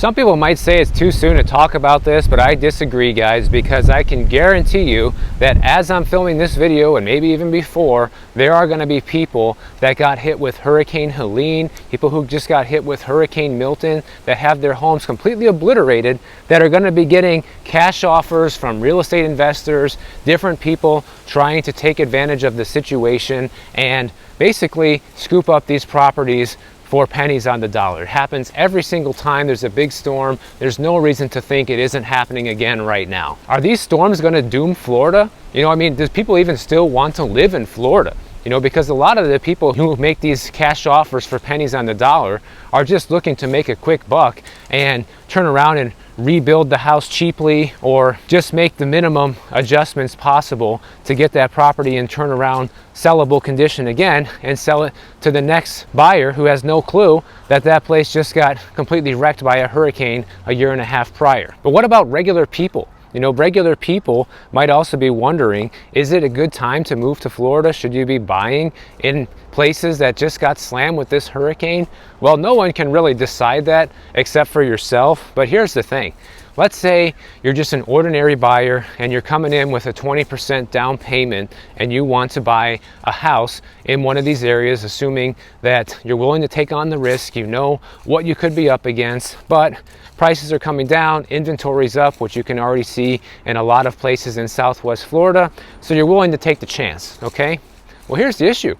Some people might say it's too soon to talk about this, but I disagree, guys, because I can guarantee you that as I'm filming this video, and maybe even before, there are going to be people that got hit with Hurricane Helene, people who just got hit with Hurricane Milton, that have their homes completely obliterated, that are going to be getting cash offers from real estate investors, different people trying to take advantage of the situation and basically scoop up these properties for pennies on the dollar. It happens every single time there's a big storm. There's no reason to think it isn't happening again right now. Are these storms going to doom Florida? Does people even still want to live in Florida? Because a lot of the people who make these cash offers for pennies on the dollar are just looking to make a quick buck and turn around and rebuild the house cheaply, or just make the minimum adjustments possible to get that property in turnaround sellable condition again and sell it to the next buyer who has no clue that that place just got completely wrecked by a hurricane a year and a half prior. But what about regular people? Regular people might also be wondering, is it a good time to move to Florida? Should you be buying in places that just got slammed with this hurricane? Well, no one can really decide that except for yourself. But here's the thing. Let's say you're just an ordinary buyer and you're coming in with a 20% down payment and you want to buy a house in one of these areas, assuming that you're willing to take on the risk, you know what you could be up against, but prices are coming down, inventory's up, which you can already see in a lot of places in Southwest Florida, so you're willing to take the chance, okay? Well, here's the issue.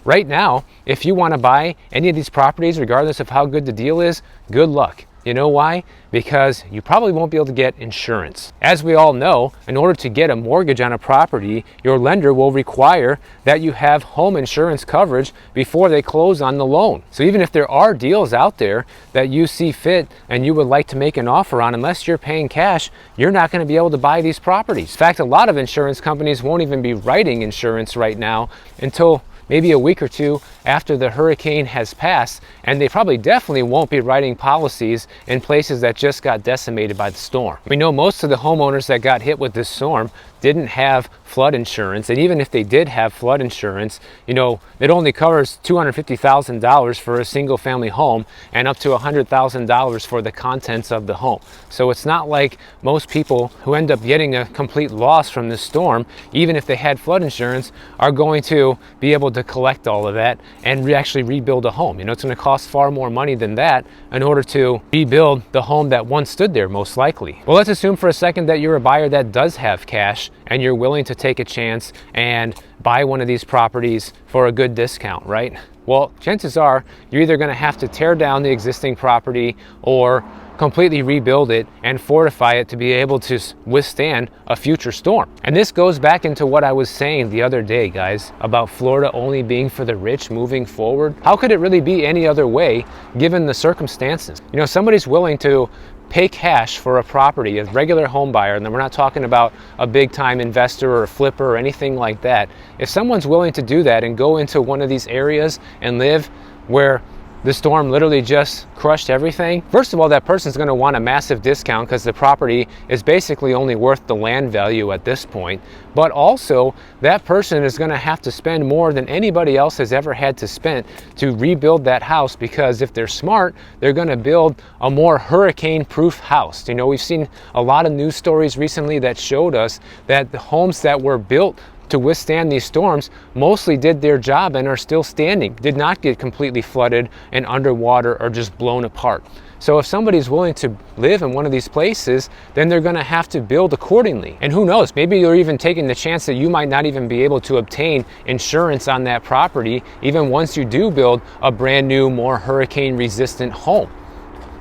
Right now, if you want to buy any of these properties, regardless of how good the deal is, good luck. You know why? Because you probably won't be able to get insurance. As we all know, in order to get a mortgage on a property, your lender will require that you have home insurance coverage before they close on the loan. So even if there are deals out there that you see fit and you would like to make an offer on, unless you're paying cash, you're not going to be able to buy these properties. In fact, a lot of insurance companies won't even be writing insurance right now until maybe a week or two after the hurricane has passed, and they probably definitely won't be writing policies in places that just got decimated by the storm. We know most of the homeowners that got hit with this storm didn't have flood insurance, and even if they did have flood insurance, it only covers $250,000 for a single family home and up to $100,000 for the contents of the home. So it's not like most people who end up getting a complete loss from this storm, even if they had flood insurance, are going to be able to collect all of that and actually rebuild a home. It's going to cost far more money than that in order to rebuild the home that once stood there, most likely. Well, let's assume for a second that you're a buyer that does have cash and you're willing to take a chance and buy one of these properties for a good discount, right? Well, chances are you're either going to have to tear down the existing property or completely rebuild it and fortify it to be able to withstand a future storm. And this goes back into what I was saying the other day, guys, about Florida only being for the rich moving forward. How could it really be any other way given the circumstances? Somebody's willing to pay cash for a property, a regular home buyer, and then we're not talking about a big time investor or a flipper or anything like that. If someone's willing to do that and go into one of these areas and live where the storm literally just crushed everything, first of all, that person's going to want a massive discount because the property is basically only worth the land value at this point. But also, that person is going to have to spend more than anybody else has ever had to spend to rebuild that house, because if they're smart, they're going to build a more hurricane-proof house. We've seen a lot of news stories recently that showed us that the homes that were built to withstand these storms mostly did their job and are still standing, did not get completely flooded and underwater or just blown apart. So if somebody's willing to live in one of these places, then they're going to have to build accordingly. And who knows, maybe you're even taking the chance that you might not even be able to obtain insurance on that property even once you do build a brand new, more hurricane resistant home.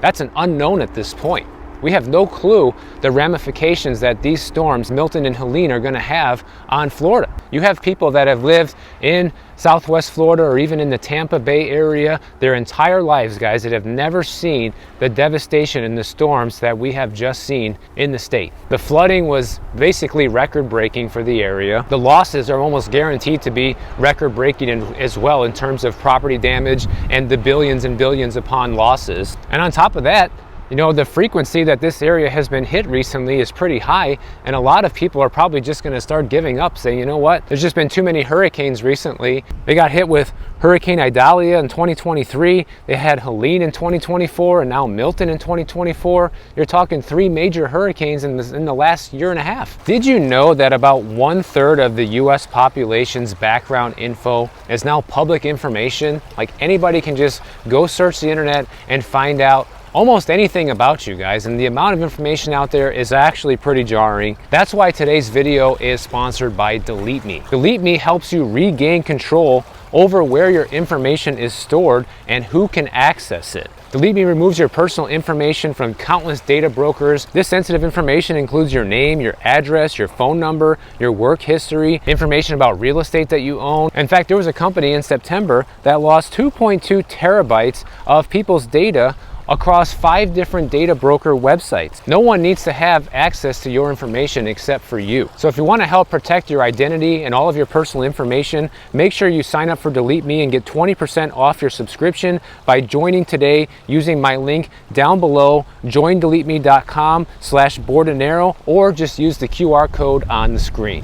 That's an unknown at this point. We have no clue the ramifications that these storms, Milton and Helene, are going to have on Florida. You have people that have lived in Southwest Florida or even in the Tampa Bay area their entire lives, guys, that have never seen the devastation in the storms that we have just seen in the state. The flooding was basically record-breaking for the area. The losses are almost guaranteed to be record-breaking as well in terms of property damage and the billions and billions upon losses. And on top of that, You know, the frequency that this area has been hit recently is pretty high, and a lot of people are probably just going to start giving up, saying, you know what, there's just been too many hurricanes recently. They got hit with Hurricane Idalia in 2023, they had Helene in 2024, and now Milton in 2024. You're talking 3 major hurricanes in the last year and a half. Did you know that about 1/3 of the US population's background info is now public information? Like, anybody can just go search the internet and find out almost anything about you guys, and the amount of information out there is actually pretty jarring. That's why today's video is sponsored by Delete Me. Delete Me helps you regain control over where your information is stored and who can access it. Delete Me removes your personal information from countless data brokers. This sensitive information includes your name, your address, your phone number, your work history, information about real estate that you own. In fact, there was a company in September that lost 2.2 terabytes of people's data across 5 different data broker websites. No one needs to have access to your information except for you. So if you want to help protect your identity and all of your personal information, make sure you sign up for Delete Me and get 20% off your subscription by joining today using my link down below, joindeleteme.com/Bordenero, or just use the QR code on the screen.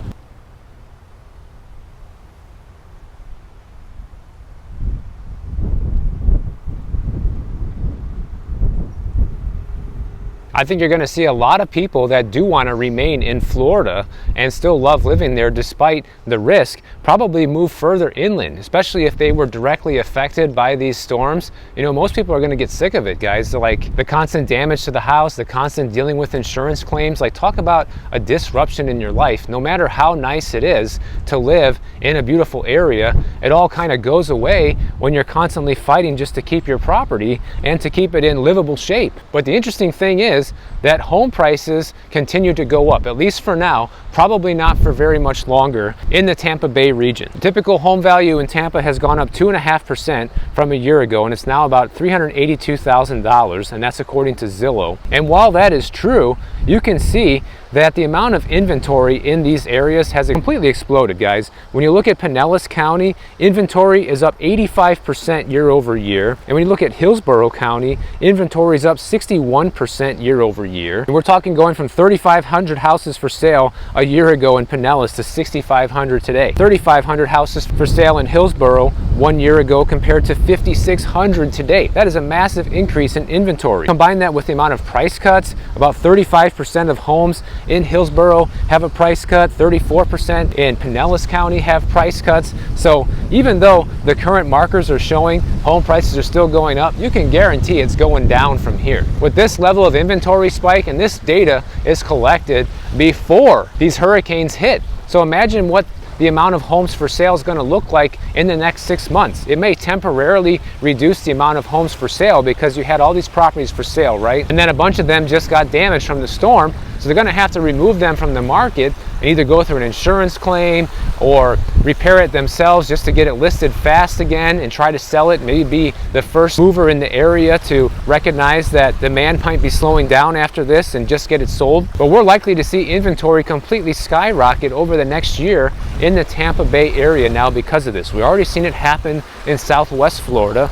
I think you're going to see a lot of people that do want to remain in Florida and still love living there despite the risk, probably move further inland, especially if they were directly affected by these storms. You know, most people are going to get sick of it, guys. Like, the constant damage to the house, the constant dealing with insurance claims. Like, talk about a disruption in your life. No matter how nice it is to live in a beautiful area, it all kind of goes away when you're constantly fighting just to keep your property and to keep it in livable shape. But the interesting thing is that home prices continue to go up, at least for now, probably not for very much longer in the Tampa Bay region. The typical home value in Tampa has gone up 2.5% from a year ago, and it's now about $382,000, and that's according to Zillow. And while that is true, you can see that the amount of inventory in these areas has completely exploded, guys. When you look at Pinellas County, inventory is up 85% year over year. And when you look at Hillsborough County, inventory is up 61% year over year. And we're talking going from 3,500 houses for sale a year ago in Pinellas to 6,500 today. 3,500 houses for sale in Hillsborough 1 year ago compared to 5,600 today. That is a massive increase in inventory. Combine that with the amount of price cuts, about 35% of homes in Hillsborough have a price cut, 34% in Pinellas County have price cuts. So even though the current markers are showing home prices are still going up, you can guarantee it's going down from here. With this level of inventory spike, and this data is collected before these hurricanes hit. So imagine what the amount of homes for sale is going to look like in the next 6 months. It may temporarily reduce the amount of homes for sale because you had all these properties for sale, right? And then a bunch of them just got damaged from the storm, so they're going to have to remove them from the market and either go through an insurance claim or repair it themselves just to get it listed fast again and try to sell it, maybe be the first mover in the area to recognize that demand might be slowing down after this and just get it sold. But we're likely to see inventory completely skyrocket over the next year in the Tampa Bay area now because of this. We've already seen it happen in Southwest Florida.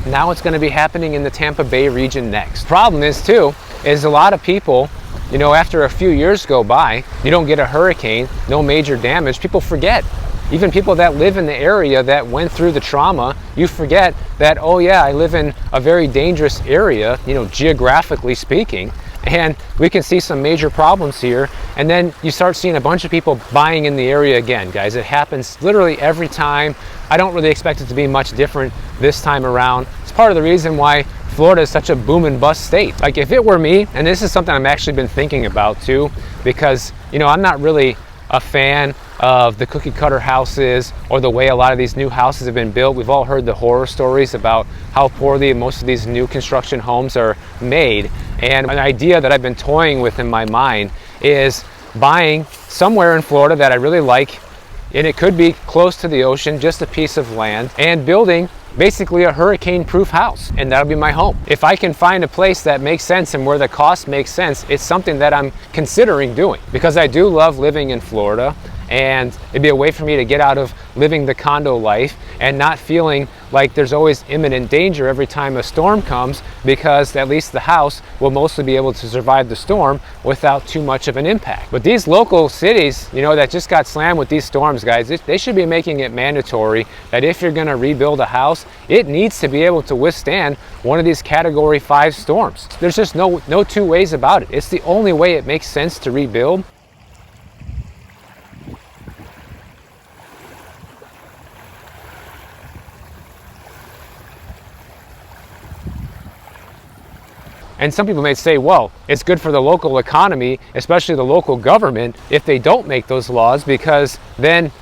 Now it's going to be happening in the Tampa Bay region next. Problem is too, is a lot of people, you know, after a few years go by, you don't get a hurricane, no major damage, people forget. Even people that live in the area that went through the trauma, you forget that, oh yeah, I live in a very dangerous area, you know, geographically speaking, and we can see some major problems here. And then you start seeing a bunch of people buying in the area again, guys. It happens literally every time. I don't really expect it to be much different this time around. It's part of the reason why Florida is such a boom and bust state. Like, if it were me, and this is something I've actually been thinking about too, because, you know, I'm not really a fan of the cookie cutter houses or the way a lot of these new houses have been built. We've all heard the horror stories about how poorly most of these new construction homes are made. And an idea that I've been toying with in my mind is buying somewhere in Florida that I really like, and it could be close to the ocean, just a piece of land, and building basically a hurricane-proof house, and that'll be my home. If I can find a place that makes sense and where the cost makes sense, it's something that I'm considering doing, because I do love living in Florida, and it'd be a way for me to get out of living the condo life and not feeling like there's always imminent danger every time a storm comes, because at least the house will mostly be able to survive the storm without too much of an impact. But these local cities, you know, that just got slammed with these storms, guys, they should be making it mandatory that if you're going to rebuild a house, it needs to be able to withstand one of these Category 5 storms. There's just no two ways about it. It's the only way it makes sense to rebuild. And some people may say, well, it's good for the local economy, especially the local government, if they don't make those laws, because then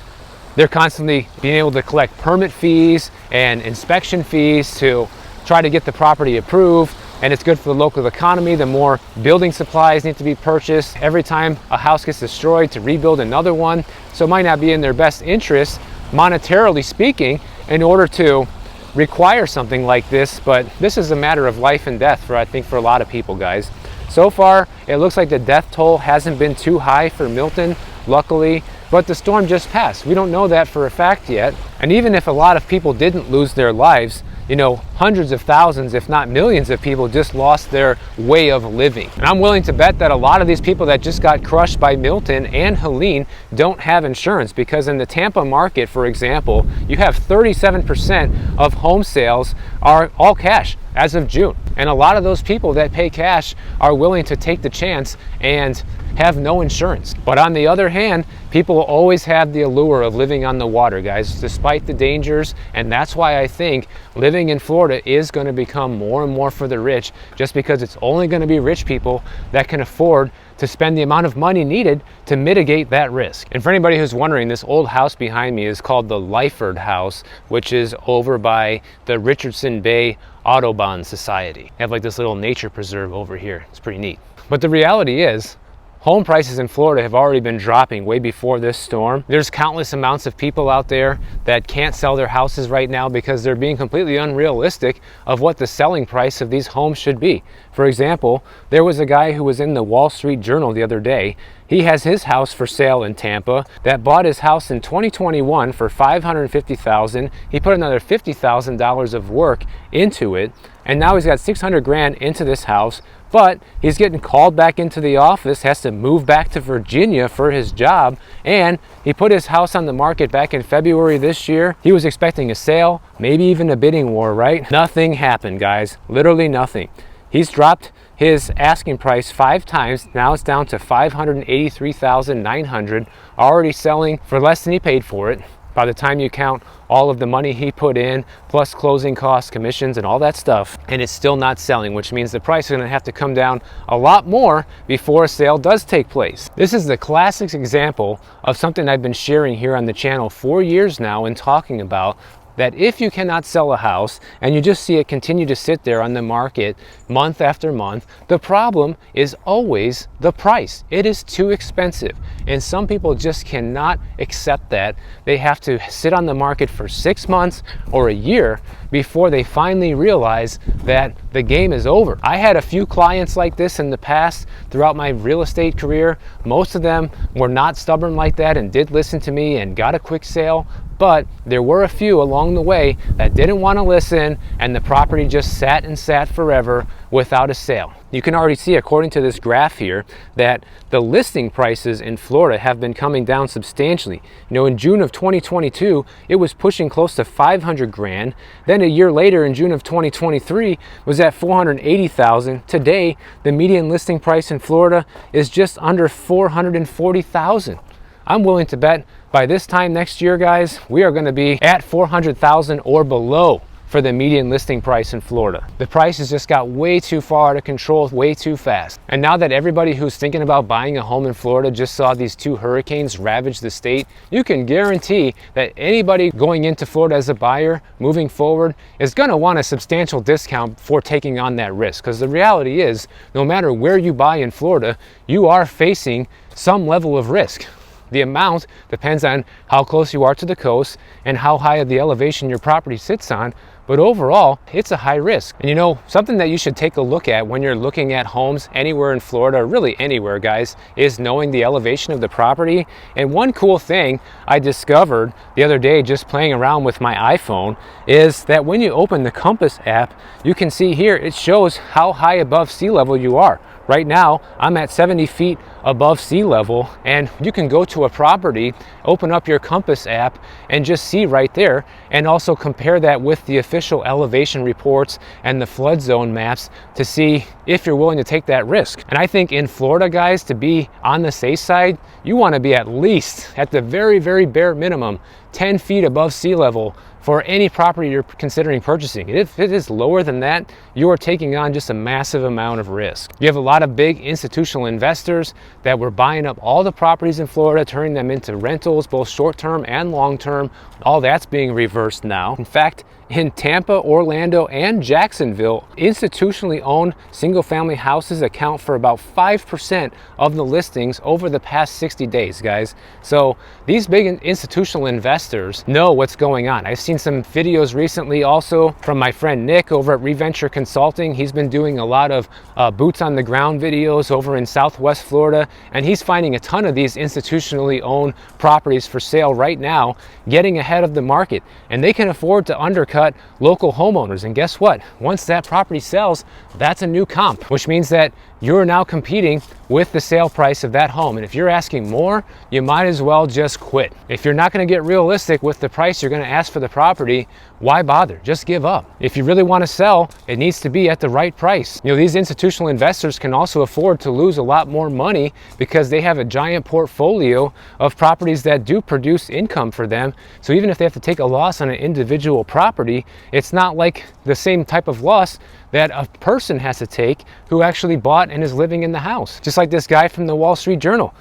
they're constantly being able to collect permit fees and inspection fees to try to get the property approved. And it's good for the local economy. The more building supplies need to be purchased every time a house gets destroyed to rebuild another one. So it might not be in their best interest, monetarily speaking, in order to require something like this, but this is a matter of life and death for, I think, for a lot of people, guys. So far, it looks like the death toll hasn't been too high for Milton, luckily, but the storm just passed. We don't know that for a fact yet. And even if a lot of people didn't lose their lives, you know, hundreds of thousands, if not millions of people just lost their way of living. And I'm willing to bet that a lot of these people that just got crushed by Milton and Helene don't have insurance, because in the Tampa market, for example, you have 37% of home sales are all cash as of June. And a lot of those people that pay cash are willing to take the chance and have no insurance. But on the other hand, people always have the allure of living on the water, guys, despite the dangers. And that's why I think living in Florida is going to become more and more for the rich, just because it's only going to be rich people that can afford to spend the amount of money needed to mitigate that risk. And for anybody who's wondering, this old house behind me is called the Lyford House, which is over by the Richardson Bay Audubon Society. They have like this little nature preserve over here. It's pretty neat. But the reality is, home prices in Florida have already been dropping way before this storm. There's countless amounts of people out there that can't sell their houses right now because they're being completely unrealistic of what the selling price of these homes should be. For example, there was a guy who was in the Wall Street Journal the other day. He has his house for sale in Tampa that bought his house in 2021 for $550,000. He put another $50,000 of work into it, and now he's got 600 grand into this house. But he's getting called back into the office, has to move back to Virginia for his job, and he put his house on the market back in February this year. He was expecting a sale, maybe even a bidding war, right? Nothing happened, guys. Literally nothing. He's dropped his asking price 5 times. Now it's down to $583,900, already selling for less than he paid for it. By the time you count all of the money he put in, plus closing costs, commissions, and all that stuff, and it's still not selling, which means the price is going to have to come down a lot more before a sale does take place. This is the classic example of something I've been sharing here on the channel for years now and talking about, that if you cannot sell a house and you just see it continue to sit there on the market month after month, the problem is always the price. It is too expensive. And some people just cannot accept that. They have to sit on the market for 6 months or a year before they finally realize that the game is over. I had a few clients like this in the past throughout my real estate career. Most of them were not stubborn like that and did listen to me and got a quick sale. But there were a few along the way that didn't want to listen, and the property just sat and sat forever without a sale. You can already see, according to this graph here, that the listing prices in Florida have been coming down substantially. You know, in June of 2022, it was pushing close to 500 grand. Then a year later, in June of 2023, was at 480,000. Today, the median listing price in Florida is just under 440,000. I'm willing to bet by this time next year, guys, we are going to be at 400,000 or below for the median listing price in Florida. The prices just got way too far out of control, way too fast. And now that everybody who's thinking about buying a home in Florida just saw these 2 hurricanes ravage the state, you can guarantee that anybody going into Florida as a buyer moving forward is going to want a substantial discount for taking on that risk. Because the reality is, no matter where you buy in Florida, you are facing some level of risk. The amount depends on how close you are to the coast and how high of the elevation your property sits on. But overall, it's a high risk. And you know, something that you should take a look at when you're looking at homes anywhere in Florida, or really anywhere, guys, is knowing the elevation of the property. And one cool thing I discovered the other day just playing around with my iPhone is that when you open the Compass app, you can see here it shows how high above sea level you are. Right now, I'm at 70 feet above sea level, and you can go to a property, open up your Compass app, and just see right there, and also compare that with the official elevation reports and the flood zone maps to see if you're willing to take that risk. And I think in Florida, guys, to be on the safe side, you want to be at least, at the very, very bare minimum, 10 feet above sea level for any property you're considering purchasing. If it is lower than that, you are taking on just a massive amount of risk. You have a lot of big institutional investors that were buying up all the properties in Florida, turning them into rentals, both short-term and long-term. All that's being reversed now. In fact, in Tampa, Orlando, and Jacksonville, institutionally owned single-family houses account for about 5% of the listings over the past 60 days, guys. So these big institutional investors know what's going on. I've seen some videos recently also from my friend Nick over at Reventure Consulting. He's been doing a lot of boots on the ground videos over in Southwest Florida, and he's finding a ton of these institutionally owned properties for sale right now, getting ahead of the market, and they can afford to undercut local homeowners. And guess what? Once that property sells, that's a new comp, which means that you're now competing with the sale price of that home. And if you're asking more, you might as well just quit. If you're not going to get realistic with the price you're going to ask for the property, why bother? Just give up. If you really want to sell, it needs to be at the right price. You know, these institutional investors can also afford to lose a lot more money because they have a giant portfolio of properties that do produce income for them. So even if they have to take a loss on an individual property, it's not like the same type of loss that a person has to take who actually bought and is living in the house. Just like this guy from the Wall Street Journal.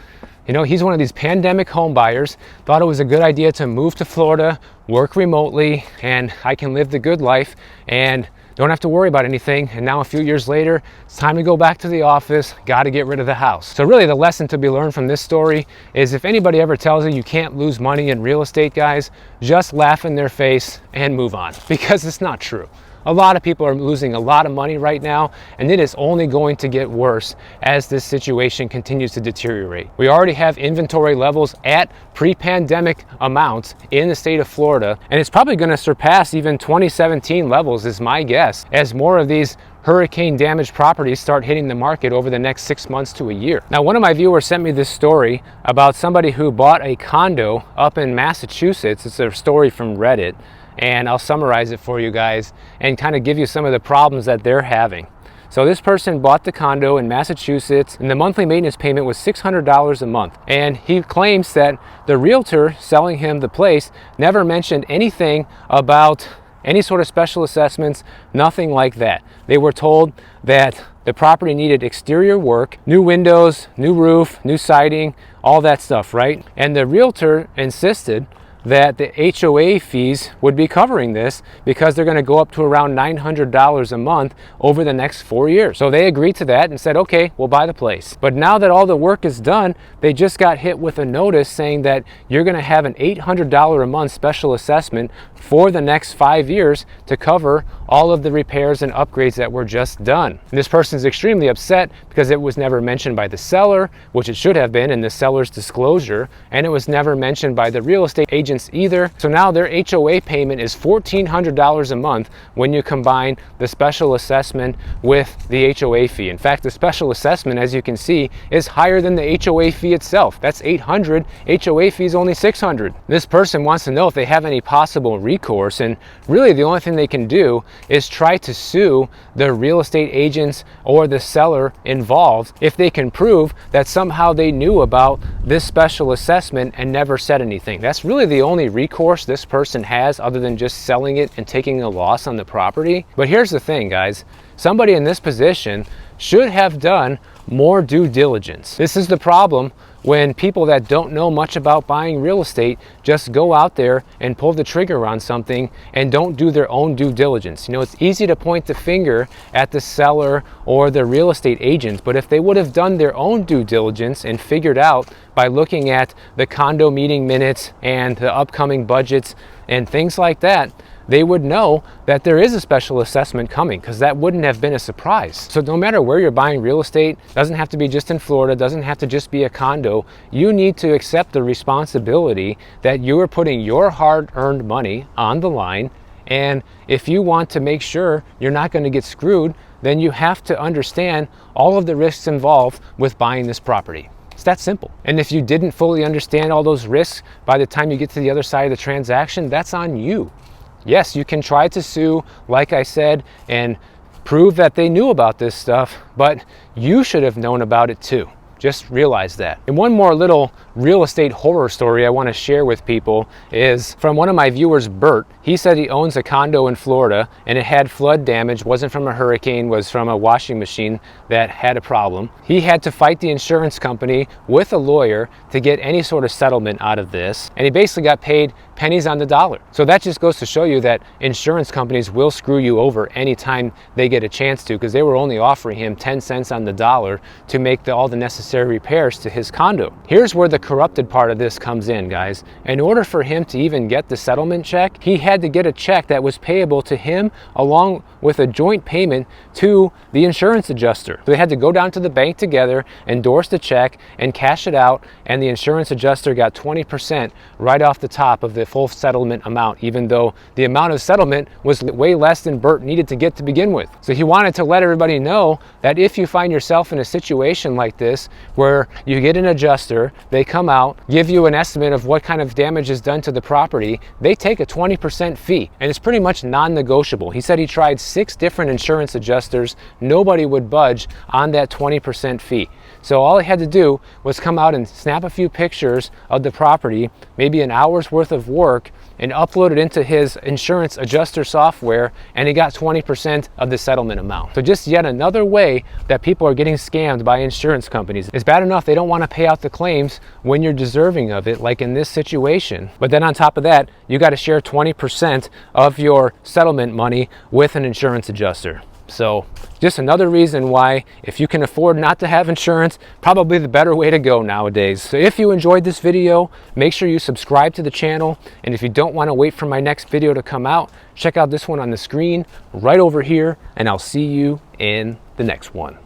You know, he's one of these pandemic home buyers, thought it was a good idea to move to Florida, work remotely, and I can live the good life and don't have to worry about anything. And now a few years later, it's time to go back to the office, got to get rid of the house. So really the lesson to be learned from this story is if anybody ever tells you you can't lose money in real estate, guys, just laugh in their face and move on, because it's not true. A lot of people are losing a lot of money right now, and it is only going to get worse as this situation continues to deteriorate. We already have inventory levels at pre-pandemic amounts in the state of Florida, and it's probably going to surpass even 2017 levels is my guess, as more of these hurricane damaged properties start hitting the market over the next 6 months to a year. Now, one of my viewers sent me this story about somebody who bought a condo up in Massachusetts. It's a story from Reddit, and I'll summarize it for you guys and kind of give you some of the problems that they're having. So this person bought the condo in Massachusetts, and the monthly maintenance payment was $600 a month. And he claims that the realtor selling him the place never mentioned anything about any sort of special assessments, nothing like that. They were told that the property needed exterior work, new windows, new roof, new siding, all that stuff, right? And the realtor insisted that the HOA fees would be covering this because they're going to go up to around $900 a month over the next 4 years. So they agreed to that and said, okay, we'll buy the place. But now that all the work is done, they just got hit with a notice saying that you're going to have an $800 a month special assessment for the next 5 years to cover all of the repairs and upgrades that were just done. And this person's extremely upset because it was never mentioned by the seller, which it should have been in the seller's disclosure, and it was never mentioned by the real estate agent either. So now their HOA payment is $1,400 a month when you combine the special assessment with the HOA fee. In fact, the special assessment, as you can see, is higher than the HOA fee itself. That's $800. HOA fee is only $600. This person wants to know if they have any possible recourse, and really the only thing they can do is try to sue the real estate agents or the seller involved if they can prove that somehow they knew about this special assessment and never said anything. That's really the only recourse this person has other than just selling it and taking a loss on the property. But here's the thing, guys. Somebody in this position should have done more due diligence. This is the problem when people that don't know much about buying real estate just go out there and pull the trigger on something and don't do their own due diligence. You know, it's easy to point the finger at the seller or the real estate agent, but if they would have done their own due diligence and figured out by looking at the condo meeting minutes and the upcoming budgets and things like that, they would know that there is a special assessment coming, because that wouldn't have been a surprise. So no matter where you're buying real estate, doesn't have to be just in Florida, doesn't have to just be a condo, you need to accept the responsibility that you are putting your hard-earned money on the line. And if you want to make sure you're not going to get screwed, then you have to understand all of the risks involved with buying this property. It's that simple. And if you didn't fully understand all those risks by the time you get to the other side of the transaction, that's on you. Yes, you can try to sue, like I said, and prove that they knew about this stuff, but you should have known about it too. Just realize that. And one more little real estate horror story I want to share with people is from one of my viewers, Bert. He said he owns a condo in Florida and it had flood damage. Wasn't from a hurricane, was from a washing machine that had a problem. He had to fight the insurance company with a lawyer to get any sort of settlement out of this, and he basically got paid pennies on the dollar. So that just goes to show you that insurance companies will screw you over anytime they get a chance to, because they were only offering him 10 cents on the dollar to make all the necessary repairs to his condo. Here's where the corrupted part of this comes in, guys. In order for him to even get the settlement check, he had to get a check that was payable to him along with a joint payment to the insurance adjuster. So they had to go down to the bank together, endorse the check, and cash it out, and the insurance adjuster got 20% right off the top of the full settlement amount, even though the amount of settlement was way less than Bert needed to get to begin with. So he wanted to let everybody know that if you find yourself in a situation like this, where you get an adjuster, they come out, give you an estimate of what kind of damage is done to the property, they take a 20% fee, and it's pretty much non-negotiable. He said he tried 6 different insurance adjusters, nobody would budge on that 20% fee. So all he had to do was come out and snap a few pictures of the property, maybe an hour's worth of work, and upload it into his insurance adjuster software, and he got 20% of the settlement amount. So just yet another way that people are getting scammed by insurance companies. It's bad enough they don't want to pay out the claims when you're deserving of it, like in this situation. But then on top of that, you got to share 20% of your settlement money with an insurance adjuster. So just another reason why, if you can afford not to have insurance, probably the better way to go nowadays. So if you enjoyed this video, make sure you subscribe to the channel. And if you don't want to wait for my next video to come out, check out this one on the screen right over here, and I'll see you in the next one.